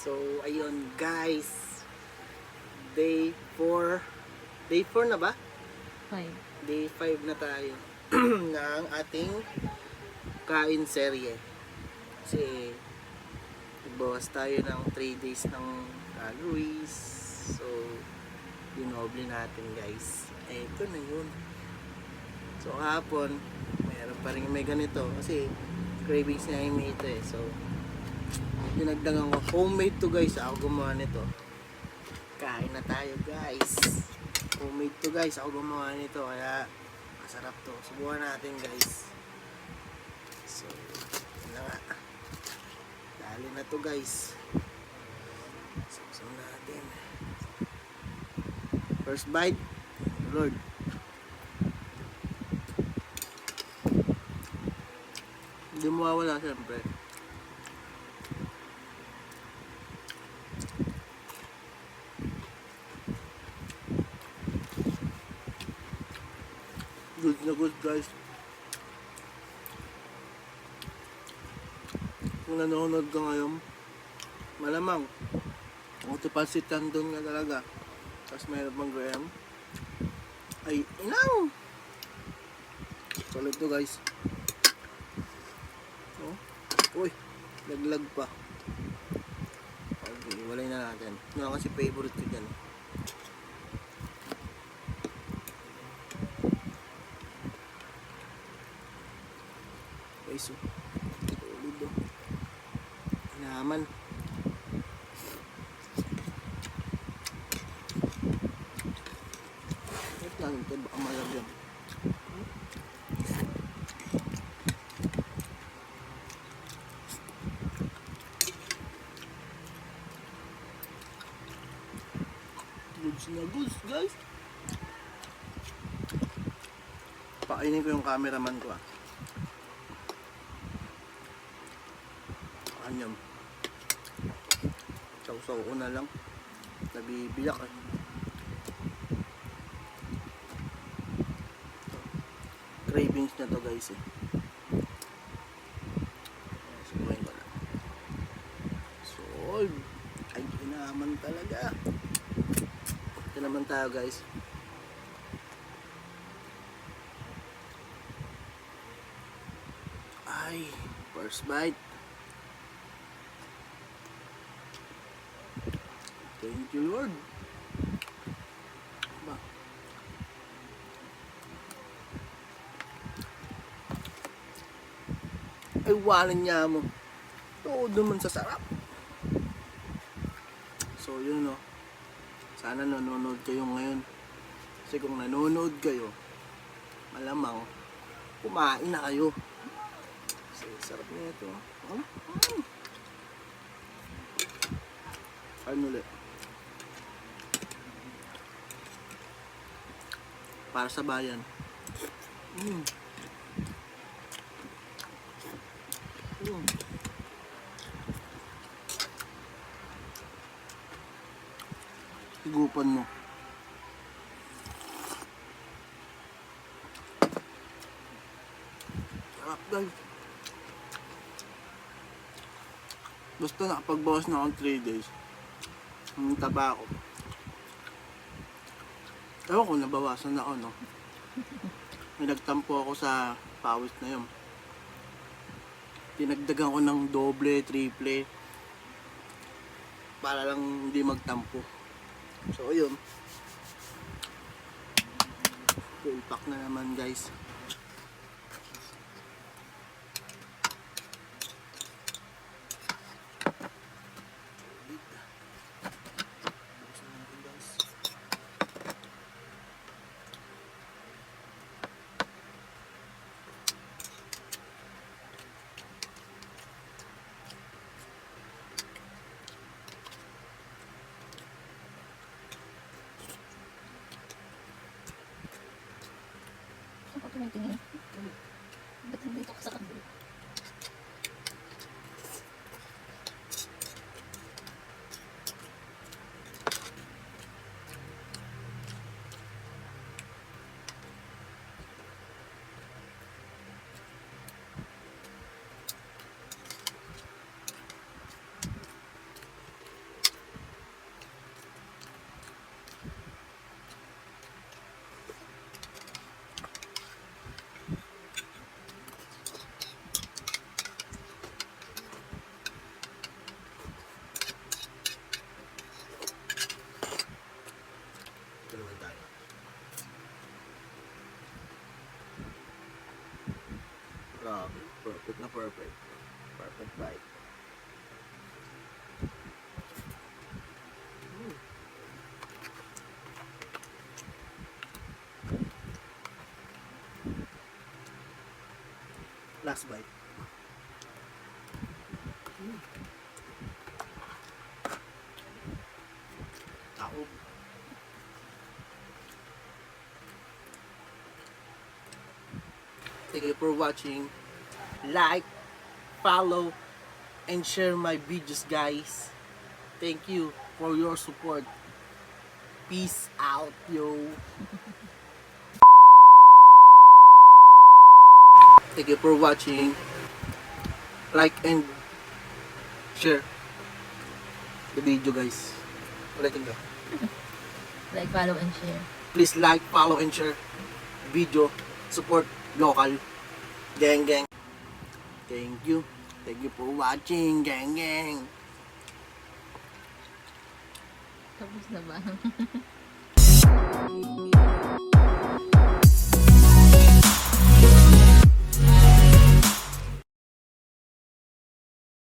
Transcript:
So, ayun guys. Day 4. Day 4 na ba? 5. Day 5 na tayo ng ating kain serye. Kasi nagbawas tayo ng 3 days ng calories. So, dinoble natin guys. Ito na yun. So, kahapon, mayroon pa rin may ganito. Kasi, cravings na yung ito eh. So, dinagdagan ko. Homemade to guys. Ako gumawa nito. Kain na tayo guys. Homemade to guys. Ako gumawa nito. Kaya, masarap to. Subukan natin guys. So, yun na nga. Dali na to guys. Subukan natin. First bite. Lord. Hindi mawawala siyempre. Good na good guys. Kung nanonood ka ngayon, malamang autopansitan doon nga talaga. Tapos mayroon pang graham. Ay, inaw! Solid to guys. Oh. Uy, laglag pa. Okay, walay na natin. Nga kasi favorite ko dyan. Guys, oh. Solid oh. Naman. Wait lang ito, baka malagyan. Goods na goods, guys. Pakainin ko yung cameraman ko ah. Anyam. Sausaw ko na lang. Nabibiyak eh. Cravings na to guys eh. Subuhin ko lang. Solve. Ay, inaman talaga. Ito naman tayo guys. Ay, first bite. Thank you Lord. Ba. Ay, walin niya mo. Todo man sa sarap. So, yun no. Sana nanonood kayo ngayon. Kasi kung nanonood kayo, malamang kumain na kayo. Kasi sarap na ito. Ano ulit? Para sa bayan. Higupan mo. Sarap guys. Basta nakapagbawas na akong 3 days. Ang taba ako. Ewan ko, nabawasan na ako, no? May nagtampo ako sa pawis na yun. Tinagdagan ko ng doble, triple. Para lang hindi magtampo. So, yun. Full pack na naman, guys. Ako tumitingin. Ba't nandito ka sa kabila? Perfect na perfect. Perfect bite. Last bite. Taob. Thank you for watching. Like, follow, and share my videos, guys. Thank you for your support. Peace out, yo. Thank you for watching. Like and share the video, guys. Ulitin ko. Like, follow, and share. Please like, follow, and share video. Support local. Gang, gang. Thank you. Thank you for watching. Gang, gang. Tapos na ba?